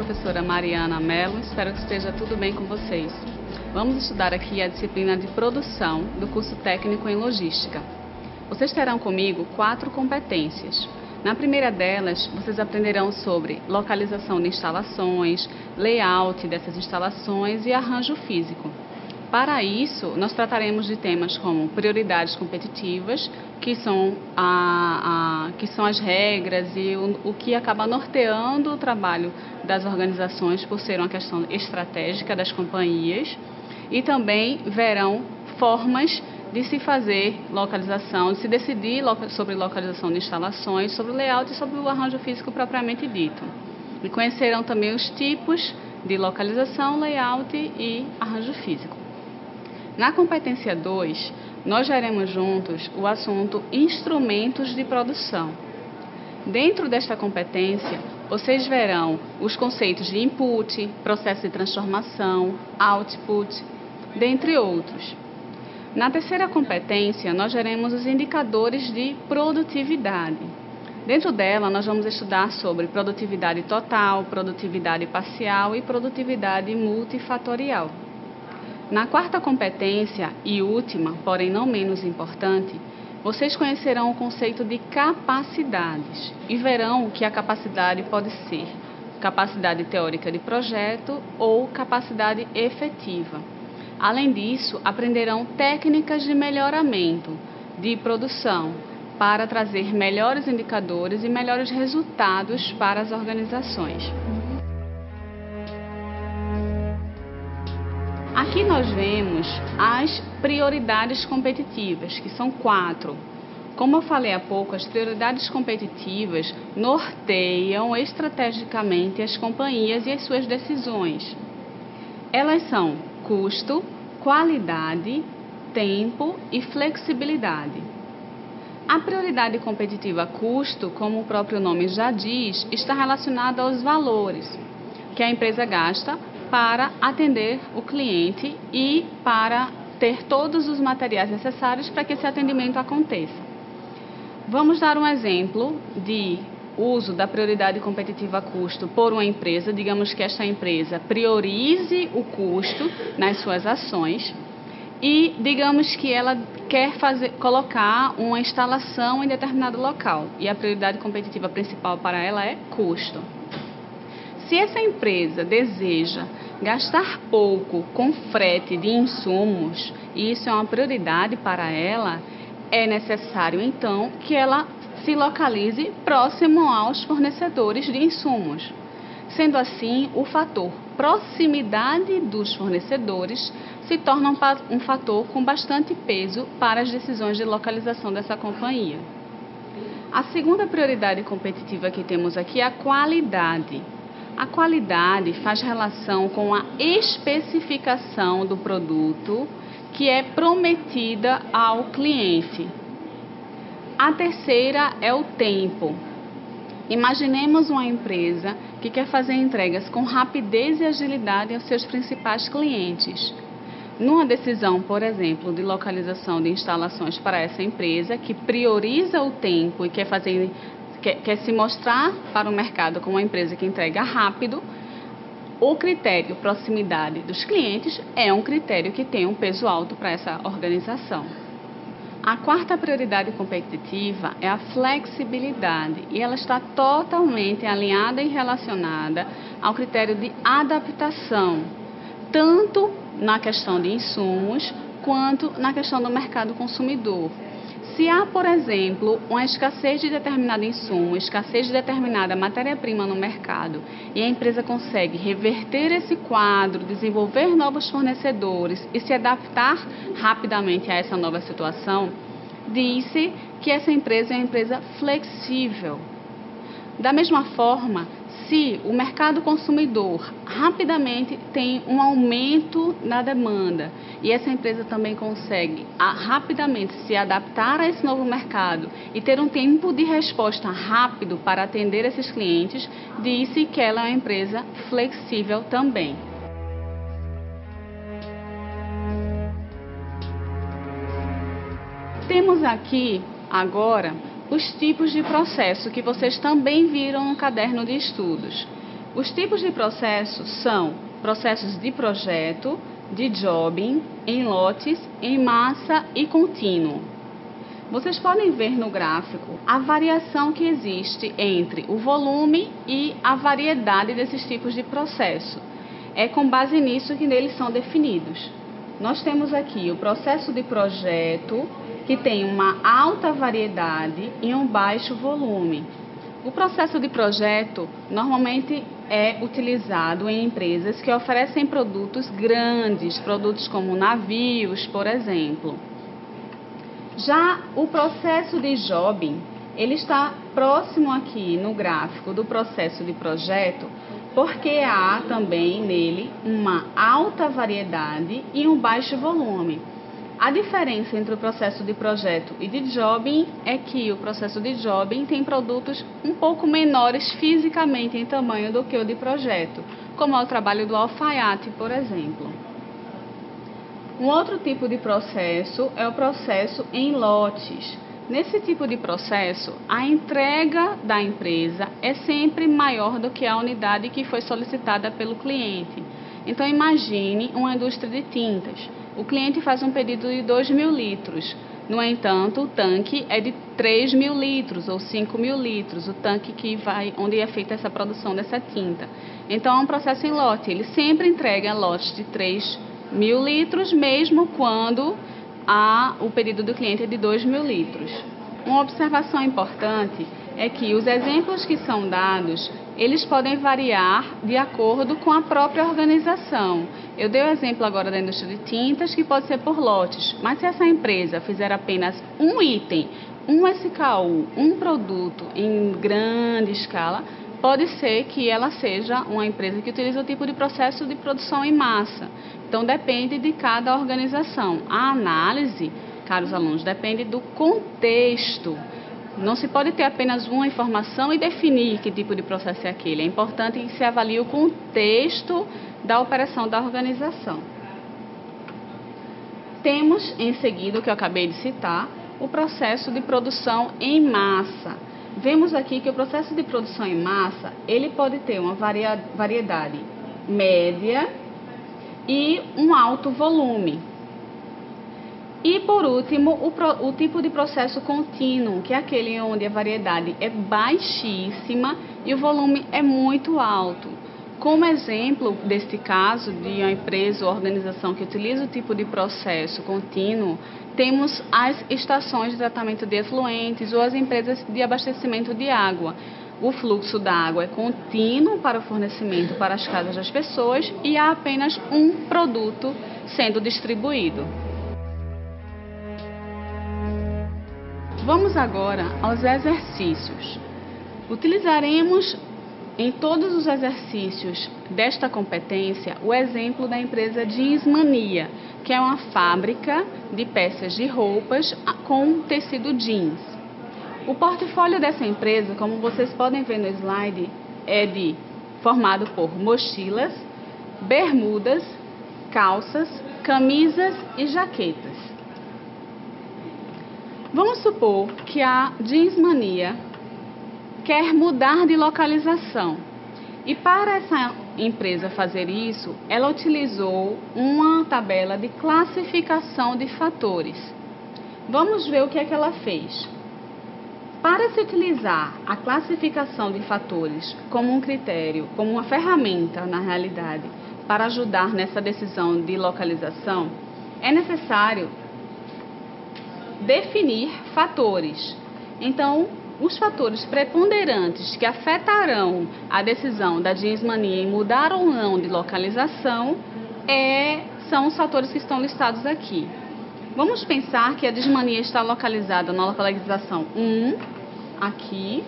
professora Mariana Mello, espero que esteja tudo bem com vocês. Vamos estudar aqui a disciplina de produção do curso técnico em logística. Vocês terão comigo 4 competências. Na primeira delas, vocês aprenderão sobre localização de instalações, layout dessas instalações e arranjo físico. Para isso, nós trataremos de temas como prioridades competitivas, que são as regras e o que acaba norteando o trabalho das organizações por ser uma questão estratégica das companhias, e também verão formas de se fazer localização, de se decidir sobre localização de instalações, sobre o layout e sobre o arranjo físico propriamente dito. E conhecerão também os tipos de localização, layout e arranjo físico. Na competência 2, nós veremos juntos o assunto instrumentos de produção. Dentro desta competência, vocês verão os conceitos de input, processo de transformação, output, dentre outros. Na terceira competência, nós veremos os indicadores de produtividade. Dentro dela, nós vamos estudar sobre produtividade total, produtividade parcial e produtividade multifatorial. Na quarta competência e última, porém não menos importante, vocês conhecerão o conceito de capacidades e verão que a capacidade pode ser capacidade teórica de projeto ou capacidade efetiva. Além disso, aprenderão técnicas de melhoramento de produção para trazer melhores indicadores e melhores resultados para as organizações. Aqui nós vemos as prioridades competitivas, que são 4. Como eu falei há pouco, as prioridades competitivas norteiam estrategicamente as companhias e as suas decisões. Elas são custo, qualidade, tempo e flexibilidade. A prioridade competitiva custo, como o próprio nome já diz, está relacionada aos valores que a empresa gasta para atender o cliente e para ter todos os materiais necessários para que esse atendimento aconteça. Vamos dar um exemplo de uso da prioridade competitiva custo por uma empresa. Digamos que esta empresa priorize o custo nas suas ações e digamos que ela quer colocar uma instalação em determinado local e a prioridade competitiva principal para ela é custo. Se essa empresa deseja gastar pouco com frete de insumos, e isso é uma prioridade para ela, é necessário então que ela se localize próximo aos fornecedores de insumos. Sendo assim, o fator proximidade dos fornecedores se torna um fator com bastante peso para as decisões de localização dessa companhia. A segunda prioridade competitiva que temos aqui é a qualidade. A qualidade faz relação com a especificação do produto que é prometida ao cliente. A terceira é o tempo. Imaginemos uma empresa que quer fazer entregas com rapidez e agilidade aos seus principais clientes. Numa decisão, por exemplo, de localização de instalações para essa empresa, que prioriza o tempo e quer se mostrar para o mercado como uma empresa que entrega rápido, o critério proximidade dos clientes é um critério que tem um peso alto para essa organização. A quarta prioridade competitiva é a flexibilidade e ela está totalmente alinhada e relacionada ao critério de adaptação, tanto na questão de insumos quanto na questão do mercado consumidor. Se há, por exemplo, uma escassez de determinado insumo, escassez de determinada matéria-prima no mercado e a empresa consegue reverter esse quadro, desenvolver novos fornecedores e se adaptar rapidamente a essa nova situação, diz-se que essa empresa é uma empresa flexível. Da mesma forma, se o mercado consumidor rapidamente tem um aumento na demanda e essa empresa também consegue rapidamente se adaptar a esse novo mercado e ter um tempo de resposta rápido para atender esses clientes, diz-se que ela é uma empresa flexível também. Temos aqui agora os tipos de processo que vocês também viram no caderno de estudos. Os tipos de processos são processos de projeto, de jobbing, em lotes, em massa e contínuo. Vocês podem ver no gráfico a variação que existe entre o volume e a variedade desses tipos de processo. É com base nisso que eles são definidos. Nós temos aqui o processo de projeto, que tem uma alta variedade e um baixo volume. O processo de projeto normalmente é utilizado em empresas que oferecem produtos grandes, produtos como navios, por exemplo. Já o processo de jobbing, ele está próximo aqui no gráfico do processo de projeto, porque há também nele uma alta variedade e um baixo volume. A diferença entre o processo de projeto e de jobbing é que o processo de jobbing tem produtos um pouco menores fisicamente em tamanho do que o de projeto, como é o trabalho do alfaiate, por exemplo. Um outro tipo de processo é o processo em lotes. Nesse tipo de processo, a entrega da empresa é sempre maior do que a unidade que foi solicitada pelo cliente. Então, imagine uma indústria de tintas. O cliente faz um pedido de 2.000 litros. No entanto, o tanque é de 3.000 litros ou 5.000 litros, o tanque onde é feita essa produção dessa tinta. Então, é um processo em lote. Ele sempre entrega lotes de 3.000 litros, mesmo quando o pedido do cliente é de 2.000 litros. Uma observação importante é que os exemplos que são dados, eles podem variar de acordo com a própria organização. Eu dei o exemplo agora da indústria de tintas, que pode ser por lotes, mas se essa empresa fizer apenas um item, um SKU, um produto em grande escala, pode ser que ela seja uma empresa que utiliza o tipo de processo de produção em massa. Então, depende de cada organização. A análise, caros alunos, depende do contexto. Não se pode ter apenas uma informação e definir que tipo de processo é aquele. É importante que se avalie o contexto da operação da organização. Temos, em seguida, o que eu acabei de citar, o processo de produção em massa. Vemos aqui que o processo de produção em massa, ele pode ter uma variedade média e um alto volume. E, por último, o tipo de processo contínuo, que é aquele onde a variedade é baixíssima e o volume é muito alto. Como exemplo deste caso, de uma empresa ou organização que utiliza o tipo de processo contínuo, temos as estações de tratamento de efluentes ou as empresas de abastecimento de água. O fluxo da água é contínuo para o fornecimento para as casas das pessoas e há apenas um produto sendo distribuído. Vamos agora aos exercícios. Utilizaremos em todos os exercícios desta competência o exemplo da empresa Jeans Mania, que é uma fábrica de peças de roupas com tecido jeans. O portfólio dessa empresa, como vocês podem ver no slide, é formado por mochilas, bermudas, calças, camisas e jaquetas. Vamos supor que a Jeans Mania quer mudar de localização. E para essa empresa fazer isso, ela utilizou uma tabela de classificação de fatores. Vamos ver o que é que ela fez. Para se utilizar a classificação de fatores como um critério, como uma ferramenta, na realidade, para ajudar nessa decisão de localização, é necessário definir fatores. Então, os fatores preponderantes que afetarão a decisão da Jeans Mania em mudar ou não de localização são os fatores que estão listados aqui. Vamos pensar que a Jeans Mania está localizada na localização 1, aqui,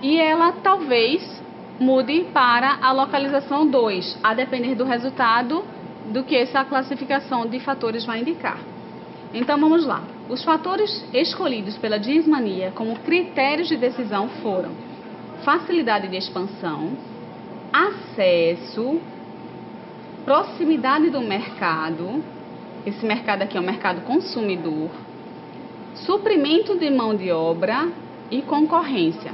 e ela talvez mude para a localização 2, a depender do resultado do que essa classificação de fatores vai indicar. Então, vamos lá. Os fatores escolhidos pela Jeans Mania como critérios de decisão foram facilidade de expansão, acesso, proximidade do mercado, esse mercado aqui é o mercado consumidor, suprimento de mão de obra e concorrência.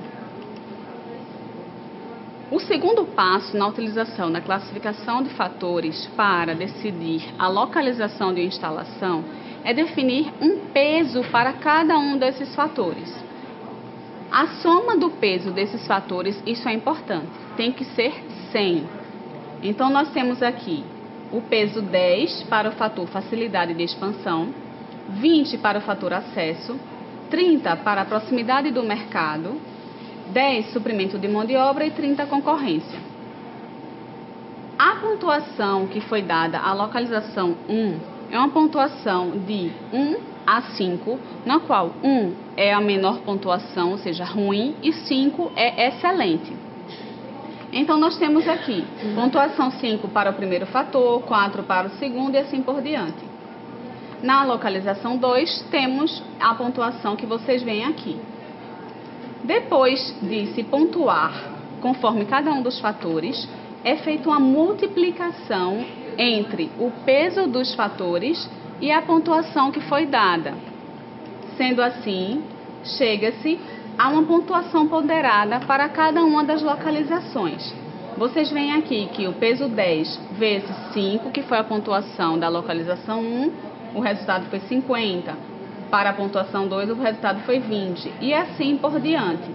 O segundo passo na utilização da classificação de fatores para decidir a localização de uma instalação é definir um peso para cada um desses fatores. A soma do peso desses fatores, isso é importante, tem que ser 100. Então, nós temos aqui o peso 10 para o fator facilidade de expansão, 20 para o fator acesso, 30 para a proximidade do mercado, 10 suprimento de mão de obra e 30 concorrência. A pontuação que foi dada à localização 1 é uma pontuação de 1 a 5, na qual 1 é a menor pontuação, ou seja, ruim, e 5 é excelente. Então, nós temos aqui pontuação 5 para o primeiro fator, 4 para o segundo e assim por diante. Na localização 2, temos a pontuação que vocês veem aqui. Depois de se pontuar conforme cada um dos fatores, é feita uma multiplicação entre o peso dos fatores e a pontuação que foi dada. Sendo assim, chega-se a uma pontuação ponderada para cada uma das localizações. Vocês veem aqui que o peso 10 vezes 5, que foi a pontuação da localização 1, o resultado foi 50. Para a pontuação 2, o resultado foi 20. E assim por diante.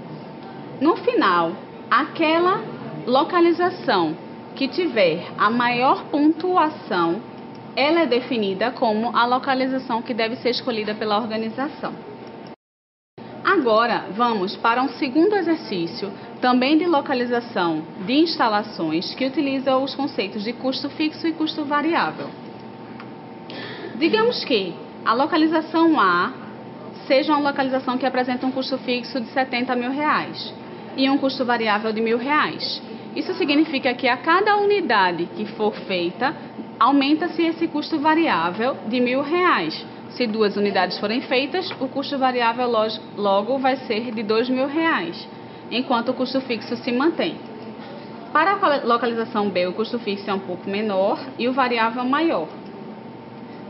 No final, aquela localização que tiver a maior pontuação, ela é definida como a localização que deve ser escolhida pela organização. Agora, vamos para um segundo exercício, também de localização de instalações, que utiliza os conceitos de custo fixo e custo variável. Digamos que a localização A seja uma localização que apresenta um custo fixo de R$70 mil e um custo variável de R$1.000. Isso significa que a cada unidade que for feita, aumenta-se esse custo variável de R$1.000. Se 2 unidades forem feitas, o custo variável logo vai ser de R$2.000, enquanto o custo fixo se mantém. Para a localização B, o custo fixo é um pouco menor e o variável maior.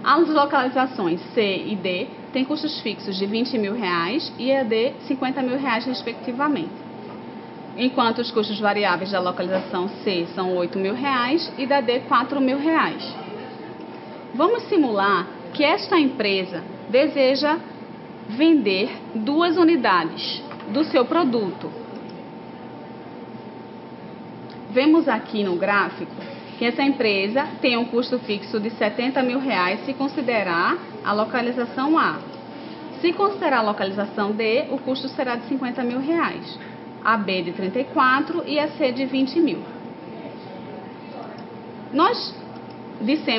As localizações C e D têm custos fixos de R$20 mil e a D R$50 mil, respectivamente. Enquanto os custos variáveis da localização C são R$8 mil e da D R$4 mil. Vamos simular que esta empresa deseja vender 2 unidades do seu produto. Vemos aqui no gráfico que essa empresa tem um custo fixo de R$70 mil se considerar a localização A. Se considerar a localização D, o custo será de R$50 mil, a B de 34 e a C de 20 mil.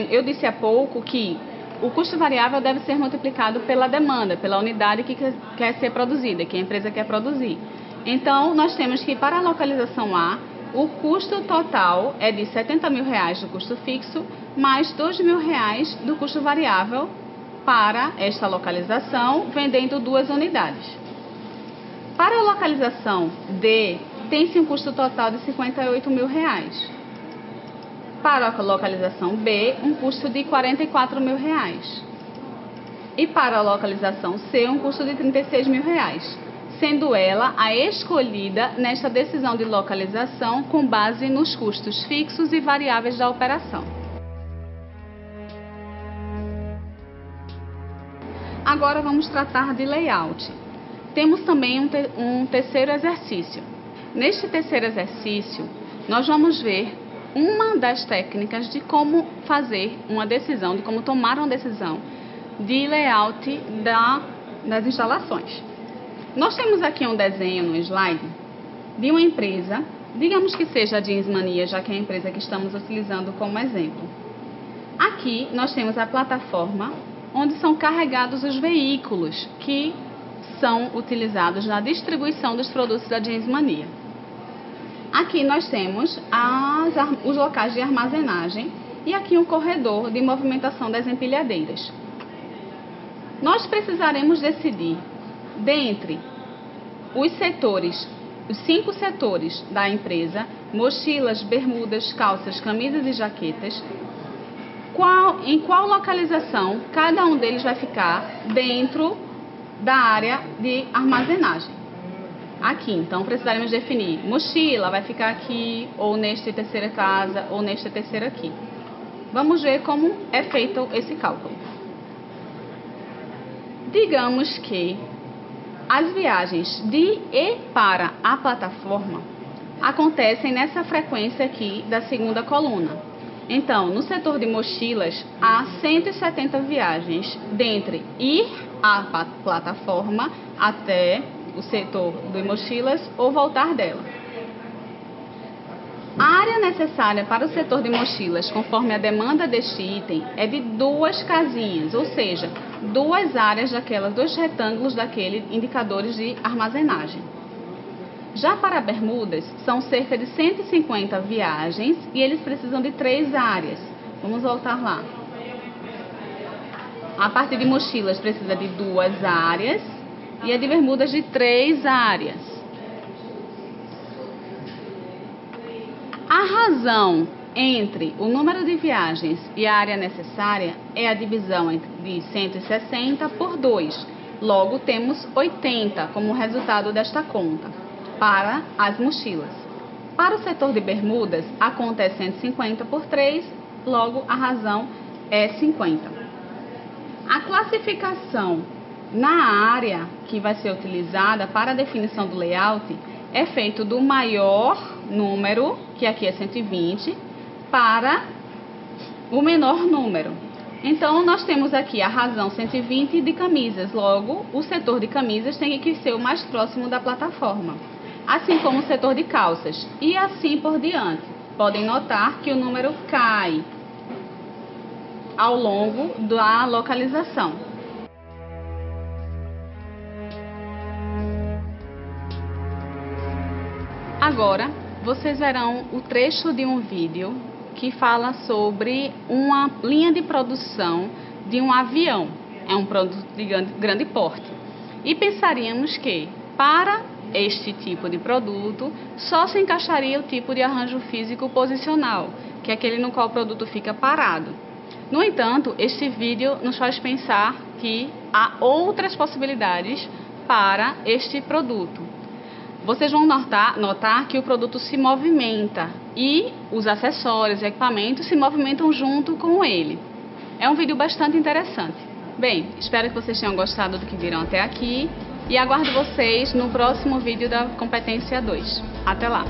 Eu disse há pouco que o custo variável deve ser multiplicado pela demanda, pela unidade que quer ser produzida, que a empresa quer produzir. Então, nós temos que para a localização A, o custo total é de R$70 mil do custo fixo, mais R$2 mil do custo variável para esta localização, vendendo 2 unidades. Para a localização D, tem-se um custo total de R$58 mil. Para a localização B, um custo de R$44 mil. E para a localização C, um custo de R$36 mil, sendo ela a escolhida nesta decisão de localização com base nos custos fixos e variáveis da operação. Agora vamos tratar de layout. Temos também um terceiro exercício. Neste terceiro exercício, nós vamos ver uma das técnicas de como fazer uma decisão, de como tomar uma decisão de layout das instalações. Nós temos aqui um desenho no slide de uma empresa, digamos que seja a Jeans Mania, já que é a empresa que estamos utilizando como exemplo. Aqui nós temos a plataforma onde são carregados os veículos que são utilizados na distribuição dos produtos da Jeans Mania. Aqui nós temos os locais de armazenagem e aqui um corredor de movimentação das empilhadeiras. Nós precisaremos decidir dentre os setores, os 5 setores da empresa, mochilas, bermudas, calças, camisas e jaquetas, em qual localização cada um deles vai ficar dentro da área de armazenagem. aqui. Então, precisaremos definir mochila, vai ficar aqui, ou nesta terceira casa, ou nesta terceira aqui. Vamos ver como é feito esse cálculo. Digamos que as viagens de e para a plataforma acontecem nessa frequência aqui da segunda coluna. Então, no setor de mochilas, há 170 viagens dentre ir à plataforma até o setor de mochilas ou voltar dela. A área necessária para o setor de mochilas, conforme a demanda deste item, é de 2 casinhas, ou seja, 2 áreas daquelas, 2 retângulos daqueles indicadores de armazenagem. Já para bermudas, são cerca de 150 viagens e eles precisam de 3 áreas. Vamos voltar lá. A parte de mochilas precisa de 2 áreas e a de bermudas de 3 áreas. A razão entre o número de viagens e a área necessária é a divisão de 160 por 2. Logo, temos 80 como resultado desta conta para as mochilas. Para o setor de bermudas, a conta é 150 por 3, logo a razão é 50. A classificação na área que vai ser utilizada para a definição do layout é feito do maior número, que aqui é 120, para o menor número. Então, nós temos aqui a razão 120 de camisas, logo, o setor de camisas tem que ser o mais próximo da plataforma, assim como o setor de calças, e assim por diante. Podem notar que o número cai ao longo da localização. Agora, vocês verão o trecho de um vídeo que fala sobre uma linha de produção de um avião. É um produto de grande porte. E pensaríamos que, para este tipo de produto, só se encaixaria o tipo de arranjo físico posicional, que é aquele no qual o produto fica parado. No entanto, este vídeo nos faz pensar que há outras possibilidades para este produto. Vocês vão notar que o produto se movimenta e os acessórios e equipamentos se movimentam junto com ele. É um vídeo bastante interessante. Bem, espero que vocês tenham gostado do que viram até aqui e aguardo vocês no próximo vídeo da competência 2. Até lá!